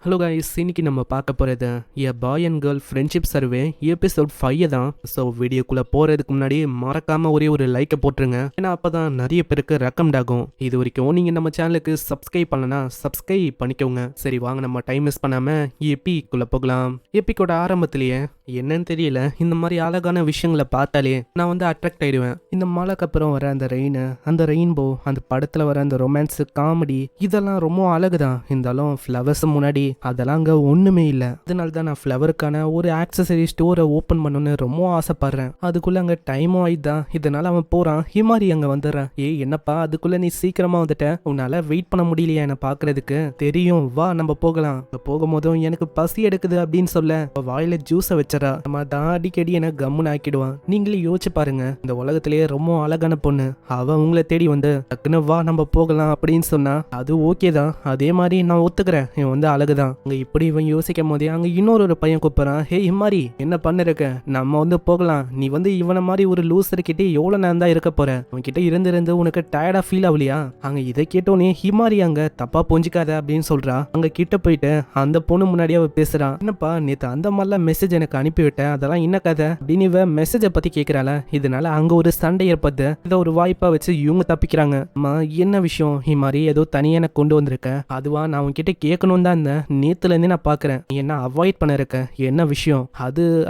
Hello guys, இன்னைக்கு நம்ம பார்க்க போகிறது a boy and girl friendship survey episode 5 தான். ஸோ வீடியோக்குள்ளே போகிறதுக்கு முன்னாடி மறக்காமல் ஒரே ஒரு லைக்கை போட்டுருங்க. ஏன்னா அப்போ தான் நிறைய பேருக்கு ரெக்கமெண்ட் ஆகும். இது வரைக்கும் நீங்கள் நம்ம சேனலுக்கு சப்ஸ்கிரைப் பண்ணலன்னா சப்ஸ்கிரைப் பண்ணிக்கோங்க. சரி வாங்க, நம்ம டைம் மிஸ் பண்ணாமல் எபிக்குள்ளே போகலாம். எபிக்கோட ஆரம்பத்திலேயே என்னன்னு தெரியல, இந்த மாதிரி அழகான விஷயங்களை பார்த்தாலே நான் வந்து அட்ராக்ட் ஆயிடுவேன். இந்த மழைக்கு அப்புறம் வர அந்த ரெயின், அந்த ரெயின்போ, அந்த படத்தில் வர அந்த ரொமான்ஸ், காமெடி, இதெல்லாம் ரொம்ப அழகுதான். இருந்தாலும் ஃப்ளவர்ஸ் முன்னாடி அதெல்லாம் அங்கே ஒன்றுமே இல்லை. அதனால தான் நான் ஃப்ளவருக்கான ஒரு ஆக்சசரி ஸ்டோரை ஓப்பன் பண்ணணும்னு ரொம்ப ஆசைப்படுறேன். அதுக்குள்ளே அங்கே டைமும் ஆயிடுதான். இதனால அவன் போகிறான். ஹிமாரி அங்கே வந்துடுறான். ஏய் என்னப்பா, அதுக்குள்ளே நீ சீக்கிரமாக வந்துட்ட, உன்னால் வெயிட் பண்ண முடியலையா என்னை பார்க்கறதுக்கு? தெரியும், வா நம்ம போகலாம். போகும்போதும் எனக்கு பசி எடுக்குது அப்படின்னு சொல்ல வாயில ஜூஸை வச்சரா. நம்ம தான் அடிக்கடி என்ன கம்முன்னு ஆக்கிடுவான். நீங்களே யோசிச்சு பாருங்க, இந்த உலகத்திலேயே ரொம்ப அழகான பொண்ணு அவ உங்களை தேடி வந்து டக்குன்னு வா நம்ம போகலாம் அப்படின்னு சொன்னா அது ஓகே தான். அதே மாதிரி நான் ஒத்துக்கிறேன், இவன் வந்து அழகுதான். அங்க இப்படி இவன் யோசிக்கும் போதே அங்க இன்னொரு பையன் கூப்பிடுறான். ஹே இம்மாரி, என்ன பண்ணிருக்க? நம்ம வந்து போகலாம். நீ வந்து இவனை மாதிரி ஒரு லூசர் கிட்டே எவ்வளவு நேரம் தான் இருக்க போற? அவன் கிட்ட இருந்து உனக்கு டயர்டா ஃபீல் ஆகலையா? அங்க இதை கேட்டோன்னே ஹிமாரி அங்க தப்பா புரிஞ்சுக்காத அப்படின்னு சொல்றா. அங்க கிட்ட போயிட்டு அந்த பொண்ணு முன்னாடி அவ பேசுறான். என்னப்பா நேத்து அந்த மாதிரிலாம் மெசேஜ் எனக்கு அனுப்பிவிட்டேன், அதெல்லாம் என்ன கதை அப்படின்னு இவ மெசேஜை பத்தி கேட்கிறாள. இதனால அங்க ஒரு சண்டை ஏற்படுது. இதை ஒரு வாய்ப்பா வச்சு இவங்க தப்பிக்கிறாங்க. அம்மா என்ன விஷயம் ஹிமாரி, ஏதோ தனியா எனக்கு கொண்டு வந்திருக்க? அதுவா நான் உன்கிட்ட கேட்கணும் தான் இருந்தேன். நேத்துல இருந்தே நான் பாக்குறேன் நீ என்ன அவாய்ட் பண்ண இருக்க. என்ன விஷயம்?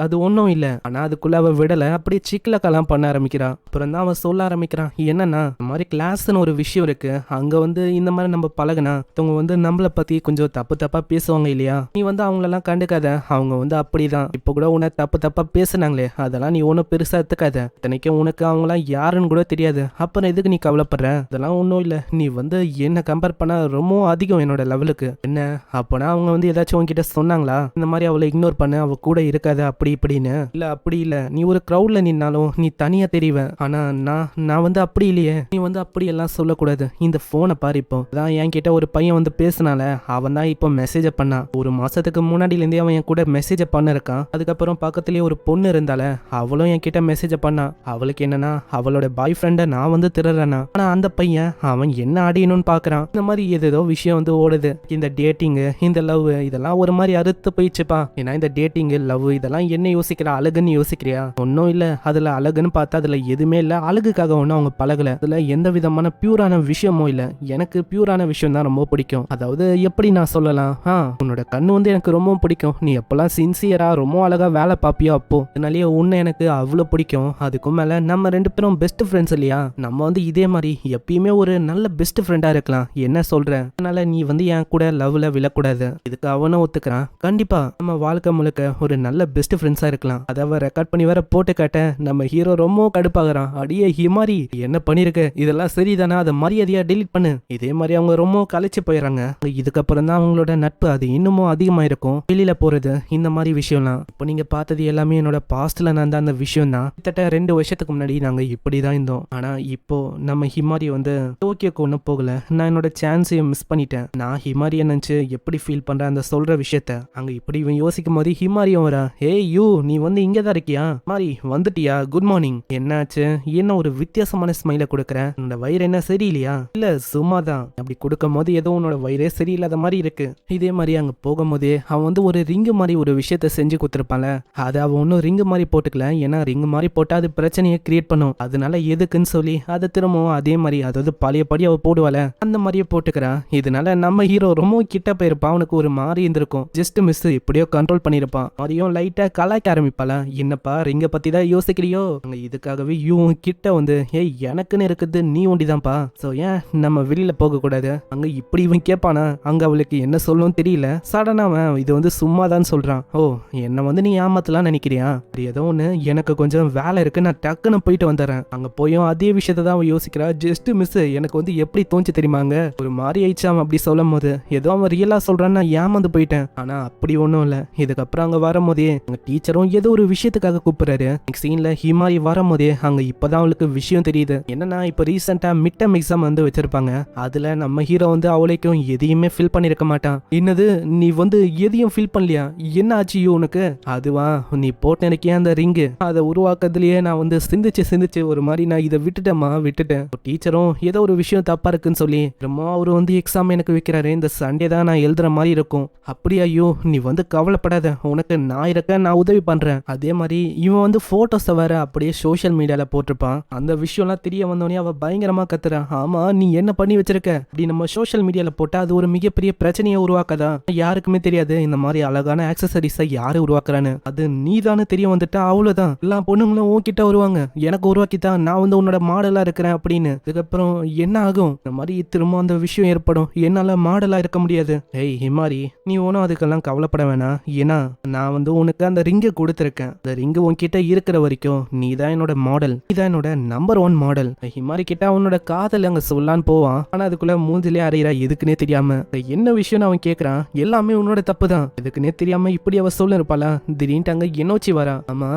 அது ஒன்றும் இல்லை. ஆனா அதுக்குள்ள அவ விடல, அப்படியே சிக்கலக்கெல்லாம் பண்ண ஆரம்பிக்கிறான். அப்புறம் தான் அவன் சொல்ல ஆரம்பிக்கிறான். என்னன்னா இந்த மாதிரி கிளாஸ்ன்னு ஒரு விஷயம் இருக்கு. அங்க வந்து இந்த மாதிரி நம்ம பழகுனா அவங்க வந்து நம்மளை பத்தி கொஞ்சம் தப்பு தப்பா பேசுவாங்க இல்லையா? நீ வந்து அவங்களெல்லாம் கண்டுக்காத. அவங்க வந்து அப்படிதான். இப்ப கூட உன்னை தப்பு தப்பா பேசுனாங்களே, அதெல்லாம் நீ ஒன்னும் பெருசா எடுத்துக்காத. இத்தனைக்கும் உனக்கு அவங்களாம் யாருன்னு கூட தெரியாது. அப்புறம் எதுக்கு நீ கவலைப்படுற? அதெல்லாம் ஒன்றும் இல்லை. நீ வந்து என்ன கம்பேர் பண்ண ரொம்ப அதிகம் என்னோட லெவலுக்கு. என்ன அப்பனா அவங்க வந்து ஏதாச்சும் உன்கிட்ட சொன்னாங்களா இந்த மாதிரி அவளை இக்னோர் பண்ண, அவ கூட இருக்காத அப்படி இப்படின்னு? இல்ல அப்படி இல்ல, நீ ஒரு கிரௌட்ல நின்னாலும் நீ தனியா தெரிவ. ஆனா நான் வந்து அப்படி இல்லையே. நீ வந்து அப்படி எல்லாம் சொல்லக்கூடாது. இந்த போனை பாரு. இப்போ தான் என்கிட்ட ஒரு பையன் வந்து பேசினால, அவன் தான் இப்போ மெசேஜ் பண்ணான். ஒரு மாசத்துக்கு முன்னாடில இருந்தே அவன் என் கூட மெசேஜ் பண்ண இருக்கான். அதுக்கப்புறம் பக்கத்துலயே ஒரு பொண்ணு இருந்தால, அவளும் என்கிட்ட மெசேஜ் பண்ணா. அவளுக்கு என்னன்னா அவளோட பாய் ஃப்ரெண்ட நான் வந்து திருறேனா. ஆனா அந்த பையன் அவன் என்ன அடியணும்னு பாக்குறான். இந்த மாதிரி ஏதோ விஷயம் வந்து ஓடுது. இந்த டேட்டிங், இந்த லவ், இதெல்லாம் ஒரு மாதிரி அறுத்து போயிடுச்சுப்பா. ஏன்னா இந்த டேட்டிங், லவ் இதெல்லாம் என்ன யோசிக்கிற? அழகுன்னு யோசிக்கிறியா? ஒன்னும் இல்ல. அதுல அழகுன்னு பார்த்தா அதுல எதுவுமே இல்ல. அழகுக்காக ஒன்னும் அவங்க பழகல. அதுல எந்த விதமான பியூரான விஷயமும் இல்ல. எனக்கு பியூரான விஷயம் தான் ரொம்ப பிடிக்கும். அதாவது எப்படி நான் சொல்லலாம், உன்னோட கண்ணு வந்து எனக்கு ரொம்ப பிடிக்கும். நீ எப்பெல்லாம் சின்சியரா ரொம்ப அழகா வேலை பாப்பியோ அப்போ அதனாலேயே உன்னை எனக்கு அவ்வளவு பிடிக்கும். அதுக்கும் மேல நம்ம ரெண்டு பேரும் பெஸ்ட் ஃப்ரெண்ட்ஸ் இல்லையா? நம்ம வந்து இதே மாதிரி எப்பயுமே ஒரு நல்ல பெஸ்ட் ஃப்ரெண்டா இருக்கலாம். என்ன சொல்ற? அதனால நீ வந்து என் கூட லவ்ல விழக்கூடாது. இதுக்கு அவனும் ஒத்துக்கிறான். கண்டிப்பா நம்ம வாழ்க்கை முழுக்க ஒரு நல்ல பெஸ்ட் ஃப்ரெண்ட்ஸா இருக்கலாம். அதாவது ரெக்கார்ட் பண்ணி வேற போட்டு காட்ட நம்ம ஹீரோ ரொம்ப கடுப்பாகிறான். அடியே ஹிமாரி, என்ன பண்ணிருக்க? இதெல்லாம் சரிதானா? அதை மரியாதையா டெலீட் பண்ணு. இதே மாதிரி அவங்க ரொம்ப கலைச்சு போயிடறாங்க. இதுக்கப்புறம் தான் அவங்களோட நட்பு அது இன்னமும் அதிகமா இருக்கும். வெளியில போறது, இந்த மாதிரி விஷயம்லாம் இப்போ நீங்க பார்த்தது எல்லாமே என்னோட பாஸ்ட்ல நடந்த அந்த விஷயம் தான். கிட்டத்தட்ட 2 வருஷத்துக்கு முன்னாடி நாங்க இப்படிதான் இருந்தோம். ஆனா இப்போ நம்ம ஹிமாரி வந்து டோக்கியோக்கு ஒன்னும் போகல. நான் என்னோட சான்ஸையும் மிஸ் பண்ணிட்டேன். நான் ஹிமாரியை நினைச்சு எப்படி ஃபீல் பண்றேன் அந்த சொல்ற விஷயத்த அங்க இப்படி இவன் யோசிக்கும் போது ஹிமாரியும் வரா. ஏய் யூ, நீ வந்து இங்கதான் இருக்கியா? மாரி வந்துட்டியா? Good morning. என்னாச்சு? என்ன ஒரு வித்தியாசமான ஸ்மைல கொடுக்குற? உன்னோட வயிறு என்ன சரியில்லையா? இல்ல சும்மா தான். அப்படி கொடுக்கும் போது ஏதோ உன்னோட வயிறே சரியில்லாத மாதிரி இருக்கு. இதே மாதிரி அங்க போகும்போதே அவன் வந்து ஒரு ரிங்கு மாதிரி ஒரு விஷயத்த செஞ்சு கொடுத்துருப்பான்ல, அது அவன் ஒன்னும் ரிங்கு மாதிரி போட்டுக்கல. ஏன்னா ரிங்கு மாதிரி போட்டா அது பிரச்சனையை கிரியேட் பண்ணும். அதனால எதுக்குன்னு சொல்லி அதை திரும்பவும் அதே மாதிரி, அதாவது பழையபடி அவ போடுவாள அந்த மாதிரியே போட்டுக்கிறான். இதனால நம்ம ஹீரோ ரொம்ப கிட்ட போயிருப்பான். அவனுக்கு ஒரு மாதிரி இருந்திருக்கும். ஜஸ்ட் மிஸ் எப்படியோ கண்ட்ரோல் பண்ணிருப்பான். மாதிரியும் லைட்டா கலாய்க்க ஆரம்பிப்பாள. என்னப்பா ரிங்க பத்தி தான் யோசிக்கிறியோ? அங்க இதுக்காகவே இவன் கிட்ட வந்து ஏய் எனக்குன்னு இருக்குது நீ ஒண்டிதான்ப்பா, சோ ஏன் நம்ம வெளியில போக கூடாது? அங்க இப்படி இவன் கேட்பானா? அங்க அவளுக்கு என்ன சொல்லணும் தெரியல. சடனா அவன் இது வந்து சும்மாதான் சொல்றான். ஓ, என்ன வந்து நீ ஏமாத்தலாம் நினைக்கிறியா? ஏதோ ஒண்ணு, எனக்கு கொஞ்சம் வேலை இருக்கு, நான் டக்குன்னு போயிட்டு வந்துடுறேன். அங்க போயும் அதே விஷயத்த தான் அவன் யோசிக்கிறா. ஜஸ்ட் மிஸ் எனக்கு வந்து எப்படி தோஞ்சு தெரியுமாங்க, ஒரு மாதிரி ஆயிடுச்சு. அவன் அப்படி சொல்லும் போது ஏதோ அவன் ரியலா சொல்றான்னு நான் ஏமாந்து போயிட்டேன். ஆனா அப்படி ஒன்றும் இல்லை. இதுக்கப்புறம் அங்கே வரும்போதே அங்கே டீச்சரும் ஏதோ ஒரு விஷயத்துக்காக கூப்பிடுறாரு. நெக்ஸ்ட் சீன்ல ஹிமாரி வரும்போதே அங்கே இப்போதான் அவளுக்கு விஷயம் தெரியுது. என்னன்னா இப்போ ரீசெண்டாக மிட் டர்ம் எக்ஸாம் வந்து வச்சிருப்பாங்க. அதில் நம்ம ஹீரோ வந்து அவளைக்கும் எதையுமே ஃபில் பண்ணியிருக்க மாட்டான். என்னது நீ வந்து எதையும் ஃபில் பண்ணலையா? என்ன ஆச்சு உனக்கு? அதுவா, நீ போட்டு இருக்கிய அந்த ரிங்கு அதை உருவாக்குறதுலயே நான் வந்து சிந்திச்சு ஒரு மாதிரி நான் இதை விட்டுட்டேன். டீச்சரும் ஏதோ ஒரு விஷயம் தப்பா இருக்குன்னு சொல்லி ரொம்ப அவரு வந்து எக்ஸாம் எனக்கு வைக்கிறாரு. இந்த சண்டே தான் நான் எழுதுற மாதிரி இருக்கும். அப்படியா? ஐயோ நீ வந்து கவலைப்படாத, உனக்கு நான் இருக்கேன், நான் உதவி பண்றேன். அதே மாதிரி இவன் வந்து போட்டோஸை வேற அப்படியே சோஷியல் மீடியால போட்டிருப்பான். அந்த விஷயம்லாம் தெரிய வந்தோடனே அவ பயங்கரமா கத்துறான். ஆமா நீ என்ன பண்ணி வச்சிருக்க அப்படி நம்ம சோஷியல் மீடியால போட்டா அது ஒரு மிகப்பெரிய பிரச்சனையை உருவாக்கதா? யாருக்குமே தெரியாது இந்த மாதிரி அழகான ஆக்சசரிஸை யாரு உருவாக்குறான்னு. அது நீதானு தெரிய வந்துட்டா அவ்வளவுதான், எல்லா பொண்ணுங்களும் உன்கிட்ட வருவாங்க, எனக்கு உருவாக்கித்தான், நான் வந்து உன்னோட மாடலா இருக்கிறேன் அப்படின்னு. அதுக்கப்புறம் என்ன ஆகும்? இந்த மாதிரி திரும்ப அந்த விஷயம் ஏற்படும். என்னால மாடலா இருக்க முடியாது. ஏய் ஹிமாரி, நீ ஒன்றும் அதுக்கெல்லாம் கவலைப்பட வேணாம். ஏன்னா நான் வந்து உனக்கு அந்த ரிங்கை கொடுத்துருக்கேன். அந்த ரிங்கு உன்கிட்ட இருக்கிற வரைக்கும் நீ தான் என்னோட மாடல், நீ தான் என்னோட நம்பர் 1 மாடல். ஹிமாரி கிட்ட அவனோட காதல் அங்க சொல்லான்னு போவான். ஆனா அதுக்குள்ள மூஞ்சிலே அறையிறா எதுக்குன்னே தெரியாம. என்ன விஷயம்னு அவன் கேட்கறான். எல்லாமே உன்னோட தப்பு தான், எதுக்குன்னே தெரியாம இப்படி அவ சொல்ல இருப்பாளா? திடீர்னு அங்க என்னோச்சி வரா. ஆமா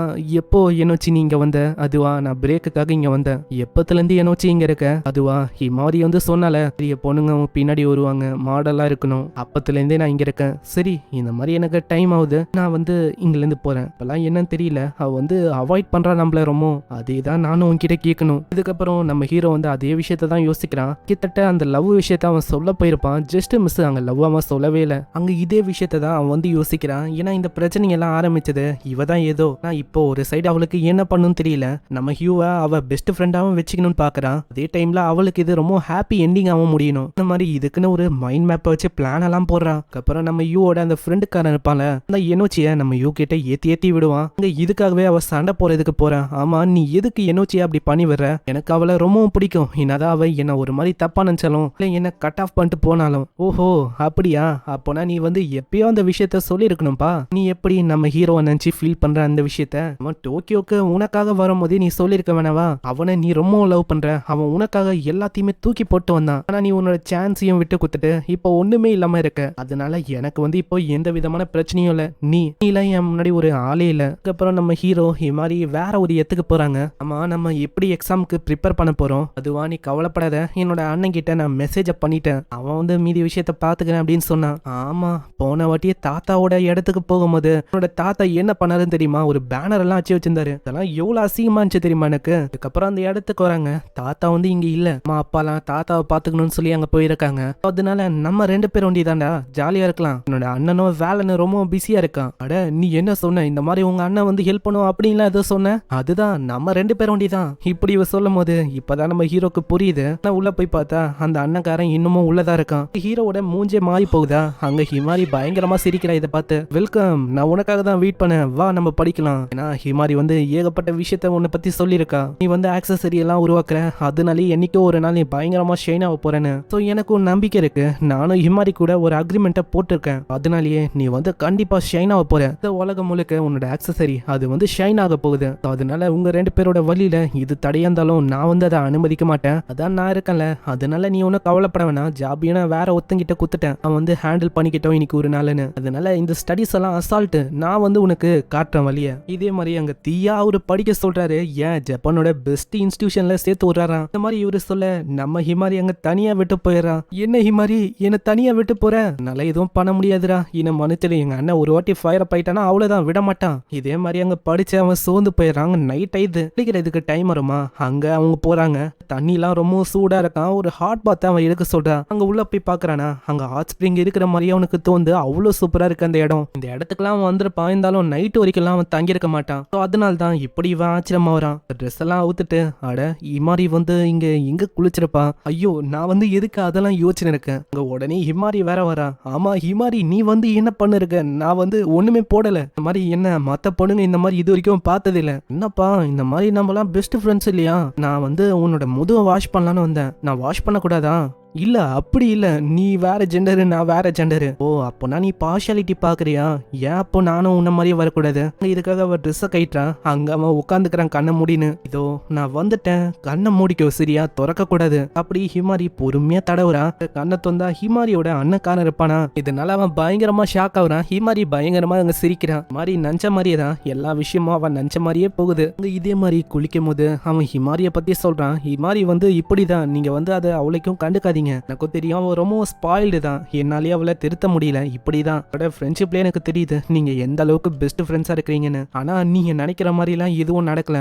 எப்போ என்னோச்சி நீ இங்க வந்த? அதுவா நான் பிரேக்குக்காக இங்க வந்தேன். எப்பத்துல இருந்து என்னோச்சி இங்க இருக்க? அதுவா ஹிமாரி வந்து சொன்னால பெரிய பொண்ணுங்க பின்னாடி வருவாங்க, மாடலா இருக்கணும், அப்பத்துல இருந்தே நான் இங்க இருக்கேன். சரி இந்த மாதிரி எனக்கு டைம் ஆகுது, நான் வந்து இங்கில இருந்து போறேன். இப்பெல்லாம் என்னன்னு தெரியல, அவ வந்து அவாய்ட் பண்றா நம்மள ரொம்ப. அதே தான் நானும் உன்கிட்ட கேட்கணும். இதுக்கப்புறம் நம்ம ஹீரோ வந்து அதே விஷயத்த தான் யோசிக்கிறான். கிட்டத்தட்ட அந்த லவ் விஷயத்த அவன் சொல்ல போயிருப்பான், ஜஸ்ட் மிஸ் அங்க லவ் அவன் சொல்லவே இல்லை. அங்க இதே விஷயத்த தான் அவன் வந்து யோசிக்கிறான். ஏன்னா இந்த பிரச்சனைங்க எல்லாம் ஆரம்பிச்சது இவ தான். ஏதோ நான் இப்போ ஒரு சைடு அவளுக்கு என்ன பண்ணுன்னு தெரியல, நம்ம ஹியூவை அவ பெஸ்ட் ஃப்ரெண்டாவும் வச்சுக்கணும்னு பாக்குறான். அதே டைம்ல அவளுக்கு இது ரொம்ப ஹாப்பி எண்டிங் ஆகும் முடியணும். இந்த மாதிரி இதுக்குன்னு ஒரு மைண்ட் மேப்பை வச்சு பிளான் எல்லாம் போடுறான். அப்புறம் நம்ம யூவோட அந்த ஃப்ரெண்டுக்காரன் இருப்பான்ல, அந்த எனோச்சிய நம்ம யூ கிட்ட ஏத்தி விடுவான். அங்க இதுக்காகவே அவ சண்டை போறதுக்கு போறான். ஆமா நீ எதுக்கு எனோச்சியா அப்படி பண்ணி வர்ற? எனக்கு அவளை ரொம்பவும் பிடிக்கும், என்னதான் அவ என்ன ஒரு மாதிரி தப்பா நினைச்சாலும் இல்ல என்ன கட் ஆஃப் பண்ணிட்டு போனாலும். ஓஹோ அப்படியா? அப்போனா நீ வந்து எப்பயோ அந்த விஷயத்த சொல்லி இருக்கணும்பா. நீ எப்படி நம்ம ஹீரோவை நினைச்சு ஃபீல் பண்ற அந்த விஷயத்த? அவன் டோக்கியோக்கு உனக்காக வரும்போதே நீ சொல்லிருக்க வேணவா? அவனை நீ ரொம்ப லவ் பண்ற, அவன் உனக்காக எல்லாத்தையுமே தூக்கி போட்டு வந்தான். ஆனா நீ உன்னோட சான்ஸையும் விட்டு கொடுத்துட்டு இப்போ ஒண்ணுமே இல்லாம இருக்க. அதனால எனக்கு வந்து இப்போ எந்த விதமான பிரச்சனையும் இல்ல. நீலாம் என் முன்னாடி ஒரு ஆளே இல்ல. அதுக்கப்புறம் நம்ம ஹீரோ இது மாதிரி வேற ஒரு இடத்துக்கு போறாங்க. ஆமா நம்ம எப்படி எக்ஸாமுக்கு ப்ரிப்பேர் பண்ண போறோம்? அதுவா நீ கவலைப்படாத, என்னோட அண்ணன் கிட்ட நான் மெசேஜ் பண்ணிட்டேன், அவன் வந்து மீதி விஷயத்த பாத்துக்கிறேன் அப்படின்னு சொன்னான். ஆமா போன வாட்டியே தாத்தாவோட இடத்துக்கு போகும்போது என்னோட தாத்தா என்ன பண்ணாருன்னு தெரியுமா? ஒரு பேனர் எல்லாம் வச்சு வச்சிருந்தாரு. அதெல்லாம் எவ்வளவு அசிங்கமா இருந்துச்சு தெரியுமா எனக்கு. அதுக்கப்புறம் அந்த இடத்துக்கு வராங்க, தாத்தா வந்து இங்க இல்ல, அம்மா அப்பாலாம் தாத்தாவை பாத்துக்கணும்னு சொல்லி அங்க போயிருக்காங்க. அதனால நம்ம 2 பேர் ஒண்டிதான்டா ஜாலியா இருக்கலாம். என்னோட அண்ணனும் வேலைன்னு ரொம்ப பிஸியா இருக்கான். அட நீ என்ன சொன்ன? இந்த மாதிரி உங்க அண்ணன் வந்து ஹெல்ப் பண்ணுவோம் அப்படின்லாம் ஏதோ சொன்ன? அதுதான் நம்ம 2 பேர் ஒண்டிதான். இப்படி இவ சொல்லும் போது இப்பதான் நம்ம ஹீரோக்கு புரியுது. நான் உள்ள போய் பார்த்தா அந்த அண்ணன்காரன் இன்னமும் உள்ளதா இருக்கான். ஹீரோவோட மூஞ்சே மாறி போகுதா? அங்க ஹிமாரி பயங்கரமா சிரிக்கிறா இதை பார்த்து. வெல்கம், நான் உனக்காக தான் வெயிட் பண்ணேன், வா நம்ம படிக்கலாம். ஏன்னா ஹிமாரி வந்து ஏகப்பட்ட விஷயத்த உன்னை பத்தி சொல்லியிருக்கா. நீ வந்து ஆக்சசரி எல்லாம் உருவாக்குற, அதனாலே என்னைக்கோ ஒரு நாள் நீ பயங்கரமா ஷைன் ஆக போறேன்னு. ஸோ எனக்கு ஒரு நம்பிக்கை இருக்கு. நானும் ஹிமாரி கூட ஒரு அக்ரிமெண்ட்டை போட்டிருக்கேன். அதனாலேயே நீ வந்து கண்டிப்பா ஷைன் ஆக போற. இந்த உலகம் முழுக்க உன்னோட ஆக்சசரி அது வந்து ஷைன் ஆக போகுது. அதனால உங்க 2 பேரோட வழியில இது தடையா இருந்தாலும் நான் வந்து அதை அனுமதிக்க மாட்டேன். அதான் நான் இருக்கேன்ல, அதனால நீ ஒன்னும் கவலைப்பட வேணாம். ஜாபியான வேற ஒருத்தங்கிட்ட குத்துட்டேன், அவன் வந்து ஹேண்டில் பண்ணிக்கிட்டோம் இன்னைக்கு ஒரு நாள்னு. அதனால இந்த ஸ்டடிஸ் எல்லாம் அசால்ட், நான் வந்து உனக்கு காட்டுறேன் வழிய. இதே மாதிரி அங்க தீயா அவரு படிக்க சொல்றாரு. ஏன் ஜப்பானோட பெஸ்ட் இன்ஸ்டிடியூஷன்ல சேர்த்து விடுறாராம். இந்த மாதிரி இவரு சொல்ல நம்ம ஹிமாரி அங்க தனியா விட்டு போயிடறான். என்ன ஹிமாரி என்ன தனியா விட்டு போற? நல்லா எதுவும் பண்ண முடியாதுடா, இன்னும் மனுஷன் எங்க அண்ணன் ஒரு வாட்டி ஃபயர் அப் ஆயிட்டானா அவ்வளவுதான், விட மாட்டான். இதே மாதிரி அங்க படிச்சு அவன் சோர்ந்து போயிடறாங்க. நைட் ஆயிடுது, குளிக்கிறதுக்கு டைம் வருமா? அங்க அவங்க போறாங்க. தண்ணிலாம் ரொம்ப சூடா இருக்கான். ஒரு ஹாட் பாத் அவன் எடுக்க சொல்றான். அங்க உள்ள போய் பாக்குறானா, அங்க ஹாட் ஸ்பிரிங் இருக்கிற மாதிரியே அவனுக்கு தோந்து அவ்வளவு சூப்பரா இருக்கு அந்த இடம். இந்த இடத்துக்குலாம் அவன் வந்திருப்பான், இருந்தாலும் நைட் வரைக்கும் அவன் தங்கியிருக்க மாட்டான். அதனால தான் இப்படி இவன் ஆச்சரியமா வரான். ட்ரெஸ் எல்லாம் அவுத்துட்டு அட ஹிமாரி வந்து இங்க எங்க குளிச்சிருப்பான். ஐயோ நான் வந்து எதுக்கு அதெல்லாம் யோசிச்சுன்னு இருக்கேன். அங்க உடனே ஹிமாரி வேற வரா. ஆமா ஹிமாரி நீ வந்து என்ன பண்ணிருக்க? நான் வந்து ஒண்ணுமே போடல. இந்த மாதிரி என்ன மத்த பொண்ணுங்க இந்த மாதிரி இது வரைக்கும் பார்த்தது இல்ல. என்னப்பா இந்த மாதிரி நம்மலாம் பெஸ்ட் ஃப்ரெண்ட்ஸ் இல்லையா? நான் வந்து உன்னோட முதுவை வாஷ் பண்ணலான்னு வந்தேன், நான் வாஷ் பண்ண கூடாதா? இல்ல அப்படி இல்ல, நீ வேற ஜெண்டரு நான் வேற ஜெண்டரு. ஓ அப்போனா நீ பார்ஷாலிட்டி பாக்குறியா? ஏன் அப்போ நானும் உன்ன மாதிரியே வரக்கூடாது? இதுக்காக அவ ட்ரெஸ்ஸை கைட்டான். அங்க அவன் உட்காந்துக்கிறான் கண்ணை மூடின்னு. இதோ நான் வந்துட்டேன், கண்ணை மூடிக்கோ சரியா, திறக்க கூடாது. அப்படி ஹிமாரி பொறுமையா தடவுறா. கண்ணை தொந்தா ஹிமாரியோட அண்ணக்காரன் இருப்பானா. இதனால அவன் பயங்கரமா ஷாக் ஆகுறான். ஹிமாரி பயங்கரமா அங்க சிரிக்கிறான். மாதிரி நஞ்ச மாதிரியே தான் எல்லா விஷயமும் அவன் நஞ்ச மாதிரியே போகுது. இதே மாதிரி குளிக்கும் போது அவன் ஹிமாரிய பத்தி சொல்றான். ஹிமாரி வந்து இப்படிதான், நீங்க வந்து அதை அவளைக்கும் கண்டுக்காதீங்க, பண்ணாதீங்க. எனக்கும் தெரியும் அவ ரொம்ப ஸ்பாயில்டு தான், என்னாலேயே அவளை திருத்த முடியல. இப்படிதான் ஃப்ரெண்ட்ஷிப்ல எனக்கு தெரியுது நீங்க எந்த அளவுக்கு பெஸ்ட் ஃப்ரெண்ட்ஸா இருக்கிறீங்கன்னு. ஆனா நீங்க நினைக்கிற மாதிரிலாம் எதுவும் நடக்கல.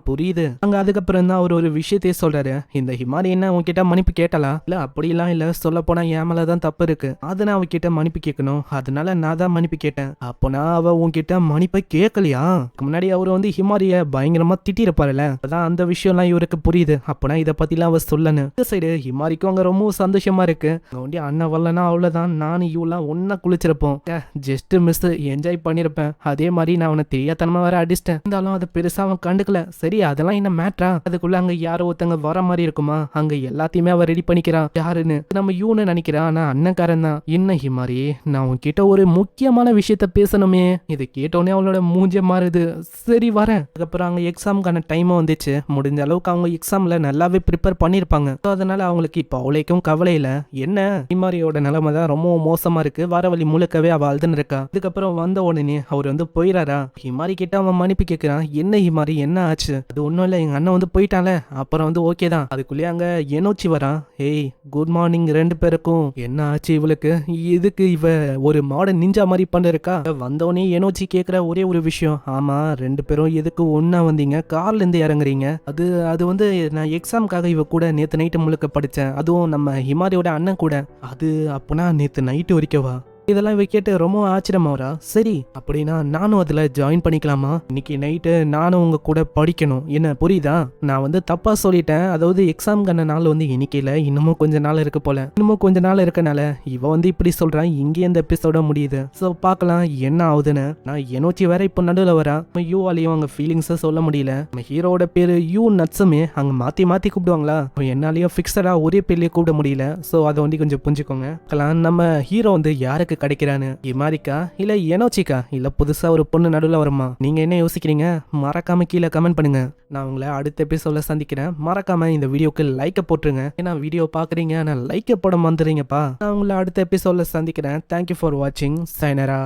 புரியுது. அங்க அதுக்கப்புறம் தான் அவர் ஒரு விஷயத்தையே சொல்றாரு. இந்த ஹிமாரி என்ன உன்கிட்ட மன்னிப்பு கேட்டலா? இல்ல அப்படிலாம் இல்ல, சொல்ல போனா என் மேலதான் தப்பு இருக்கு, அதை நான் அவகிட்ட மன்னிப்பு கேட்கணும், அதனால நான் தான் மன்னிப்பு கேட்டேன். அப்போனா அவ உன்கிட்ட மன்னிப்பை கேட்கலையா? முன்னாடி அவர் வந்து ஹிமாரிய பயங்கரமா திட்டிருப்பாருல, அதான் அந்த விஷயம்லாம் இவருக்கு புரியுது. அப்போனா இதை பத்திலாம் அவர் சொல்லணும். இந்த சைடு ஹிமாரிக்கும் அங்க ரொம்ப சந்தோஷமா இருக்கு. ஒண்டி அண்ணன் வரலன்னா அவ்வளவுதான், நானும் இவெல்லாம் ஒன்னா குளிச்சிருப்போம். ஜஸ்ட் மிஸ், என்ஜாய் பண்ணிருப்பேன். அதே மாதிரி நான் அவனை தெரியாதனமா வேற அடிச்சிட்டேன். இருந்தாலும் அதை பெருசா அவன் கண்டுக்கல. சரி அதெல்லாம் என்ன மேட்ரா? அதுக்குள்ள அங்க யாரோ ஒருத்தங்க வர மாதிரி இருக்குமா? அங்க எல்லாத்தையுமே அவ ரெடி பண்ணிக்கிறான். யாருன்னு நம்ம யூன்னு நினைக்கிறான், ஆனா அண்ணன்காரன் தான். என்ன ஹிமாரி, நான் உன்கிட்ட ஒரு முக்கியமான விஷயத்த பேசணுமே. இதை கேட்டோன்னே அவளோட மூஞ்சே மாறுது. சரி வரேன். அதுக்கப்புறம் அவங்க எக்ஸாமுக்கான டைம் வந்துச்சு. முடிஞ்ச அளவுக்கு அவங்க எக்ஸாம்ல நல்லாவே ப்ரிப்பேர் பண்ணிருப்பாங்க. அதனால அவங்களுக்கு இப்போ அவளைக்கும் கவலை இல்ல. என்ன ஹிமாரியோட நிலைமை தான் ரொம்ப மோசமா இருக்கு, வர வழி முழுக்கவே அவ அழுதுன்னு இருக்கா. அதுக்கப்புறம் வந்த உடனே அவர் வந்து போயிடாரா. ஹிமாரி கிட்ட அவன் மன்னிப்பு கேட்கிறான். என்ன ஹிமாரி என்ன ஆச்சு? அது ஒன்றும் இல்லை, எங்க அண்ணன் வந்து போயிட்டால, அப்புறம் வந்து ஓகே தான். அதுக்குள்ளேயே அங்க எனோச்சி வரான். ஏய் குட் மார்னிங் ரெண்டு பேருக்கும். என்ன ஆச்சு இவளுக்கு? இதுக்கு இவ ஒரு மாடர்ன் நிஞ்சா மாதிரி பண்ணிருக்கா? வந்தவனே எனோச்சி கேட்குற ஒரே ஒரு விஷயம், ஆமா ரெண்டு பேரும் எதுக்கு ஒன்னா வந்தீங்க, கார்ல இருந்து இறங்குறீங்க? அது வந்து நான் எக்ஸாமுக்காக இவ கூட நேற்று நைட்டு முழுக்க படித்தேன், அதுவும் நம்ம ஹிமாரியோட அண்ணன் கூட. அது அப்போனா நேற்று நைட்டு வரைக்கவா? இதெல்லாம் இவ கேட்டு ரொம்ப ஆச்சரியமாவரா. சரி அப்படின்னா நானும் அதுல ஜாயின் பண்ணிக்கலாமா? இன்னைக்கு நைட்டு நானும் உங்க கூட படிக்கணும், என்ன புரியுதா? நான் வந்து தப்பா சொல்லிட்டேன். அதாவது எக்ஸாம்கான நாள் வந்து இன்னைக்கு இன்னமும் கொஞ்ச நாள் இருக்கு போல. இன்னமும் கொஞ்ச நாள் இருக்கனால இவ வந்து இப்படி சொல்றான். இங்கே இந்த எபிசோட முடியுது. ஸோ பார்க்கலாம் என்ன ஆகுதுன்னு. நான் எனோச்சி வேற இப்போ நடுவில் வரா. யூவாலையும் அவங்க ஃபீலிங்ஸை சொல்ல முடியல. நம்ம ஹீரோட பேரு யூ நட்ஸுமே அங்க மாத்தி மாத்தி கூப்பிடுவாங்களா, என்னாலையும் ஃபிக்ஸடா ஒரே பேர்லயே கூப்பிட முடியல. ஸோ அதை வந்து கொஞ்சம் புரிஞ்சுக்கோங்க. நம்ம ஹீரோ வந்து யாருக்கு கிடைக்கிறான்னு, ஹிமாரிக்கா இல்ல எனோச்சிக்கா, இல்ல புதுசா ஒரு பொண்ணு நடுவில் வருமா? நீங்க என்ன யோசிக்கிறீங்க? மறக்காம கீழே கமெண்ட் பண்ணுங்க. நான் உங்களை அடுத்த எபிசோட்ல சந்திக்கிறேன். மறக்காம இந்த வீடியோக்கு லைக்க போட்டுருங்க. ஏன்னா வீடியோ பாக்குறீங்க ஆனா லைக்க போட மறந்துறீங்கப்பா. நான் உங்களை அடுத்த எபிசோட்ல சந்திக்கிறேன். தேங்க்யூ ஃபார் வாட்சிங். சைனரா.